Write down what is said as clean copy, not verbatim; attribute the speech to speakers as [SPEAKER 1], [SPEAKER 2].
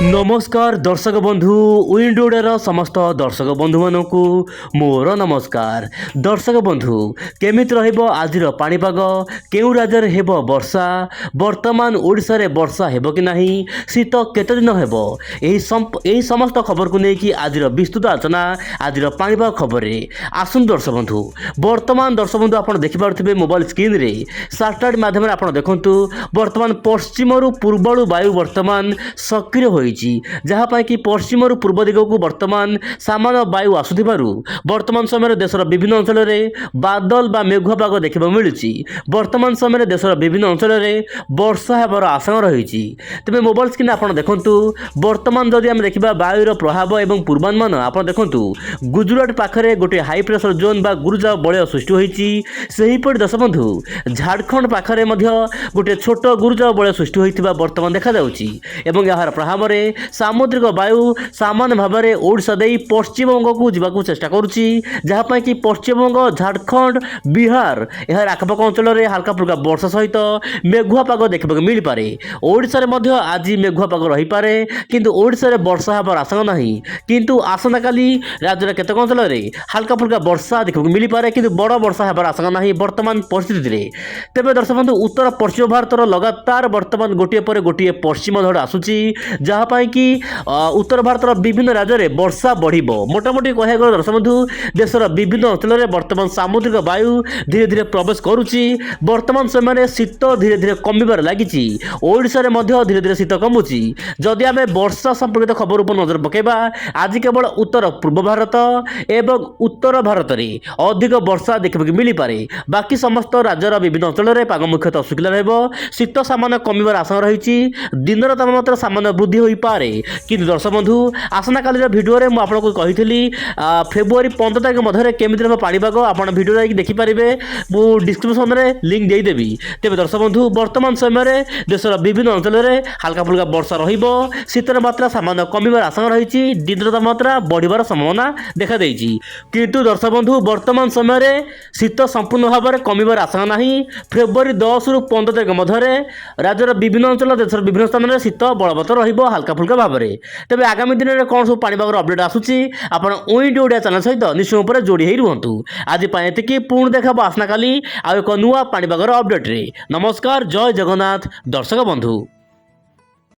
[SPEAKER 1] नमस्कार दर्शक बंधु विंड ओडियार समस्त दर्शक बंधु मानक मोर नमस्कार। दर्शक बंधु केमिति रहिबो आजिर पाणीपाग केउ राज्य रे हेबो वर्षा वर्तमान ओडिशा रे वर्षा हेबो कि नाही शीत केते दिन हेबो एही समस्त खबर को नेकी आजिर विस्तृत आलोचना आजिर पाणीपाग खबर रे आसुन दर्शक बंधु। वर्तमान दर्शक बंधु आपण देखि पारुथिबे मोबाइल स्क्रीन रे सैटेलाइट माध्यम रे आपण देखंतु वर्तमान पश्चिम रु पूर्वळु वायु वर्तमान सक्रिय होई जहाँपाई कि पश्चिम रु पूर्व दिग को वर्तमान सामान्य वायु आसुथिबारु वर्तमान समय देशर विभिन्न अंचल में बादल बा मेघुआ पाग देखा मिलूँ। वर्तमान समय देशर विभिन्न अंचल में वर्षा होबार आशंका रही। तेज मोबाइल स्क्रीन आप देखूँ वर्तमान जदि आम देखा वायुर प्रभाव और पूर्वानुमान आप देखूँ गुजरात पाखे गोटे हाई प्रेशर जोन बा गुरुजा बलय सृष्टि होईपरि दर्शक बंधु झारखंड पाखे गोटे छोट गुरुजा बलय सृष्टि होता वर्तमान देखा यार प्रभाव सामुद्रिक वायु सामान्य भाव में ओडिशा दे पश्चिमबंग को जावाक चेष्टा करुच्ची जहाँपाई कि पश्चिमबंग झारखंड बिहार यार आखपाख अंचल में हल्का फुल्का वर्षा सहित मेघुआ पाग देखा मिल पारे। ओडिशा रे आज मेघुआ पाग रही पारे किंतु ओडिशा रे वर्षा होबार आशंका नहीं किंतु आसंता काली राज्य केतेक अंचल में हल्का फुल्का वर्षा देखा मिल पारे किंतु बड़ वर्षा होबार आशंका नहीं वर्तमान परिस्थिति रे। तेज दर्शक बंधु उत्तर पश्चिम भारतर लगातार वर्तमान गोटे पर गोटे पश्चिम झड़ आसूची जहाँपाई कि उत्तर भारतर विभिन्न राज्य में वर्षा बढ़िबो। मोटामोटी कह गले दर्शक बंधु देशर विभिन्न अंचल में वर्तमान सामुद्रिक वायु धीरे धीरे प्रवेश करुच्ची। वर्तमान समय शीत धीरे धीरे कमिबार लागिची। ओडिशा रे मध्य धीरे धीरे शीत कमुची। जदि आमे वर्षा संपर्कित खबर उपर नजर पकेबा आज केवल उत्तर पूर्व भारत एवं उत्तर भारत में अधिक वर्षा देखा मिल पारे। बाकी समस्त राज्यर विभिन्न अंचल में पाग मुख्यतः शुखला रहिबो। शीत सामान्य कमिबार आशंका रही। दिन तापमात्रा सामान्य वृद्धि हो पारे किंतु दर्शक बंधु आसना काली भिडियो रे आपको कही फेब्रुआरी 15 तारिख मध्य केमिति रह पाणीपाग आप भिडियो देखिपारे मु डिस्क्रिप्शन में लिंक देदेवी। तेज दर्शक बंधु वर्तमान समय देशर विभिन्न अंचल में हल्का फुल्का वर्षा रहिबो। शीतर मात्रा सामान्य कमिबार आशंका रही। दिन तापमात्रा बढ़िबार संभावना देखा देइछि किंतु दर्शक बंधु वर्तमान समय शीत संपूर्ण भाव में कमिबार आशंका नहीं। फेब्रुआरी 10 रु 15 तारिख मध्य राज्यर विभिन्न अंचल देशर विभिन्न स्थान में शीत बलवत्तर रहिबो हल्का फुल्का भाव में। तेज आगामी दिन में कौन सब पाणीपाग अपडेट आसूची आपण विंड ओडिया चैनल सहित निश्चय जोड़ी ही रुहतु। आज ये पुणी देखा आसना काली आ एक नुआ पाणीपाग अपडेट रे। नमस्कार जय जगन्नाथ दर्शक बंधु।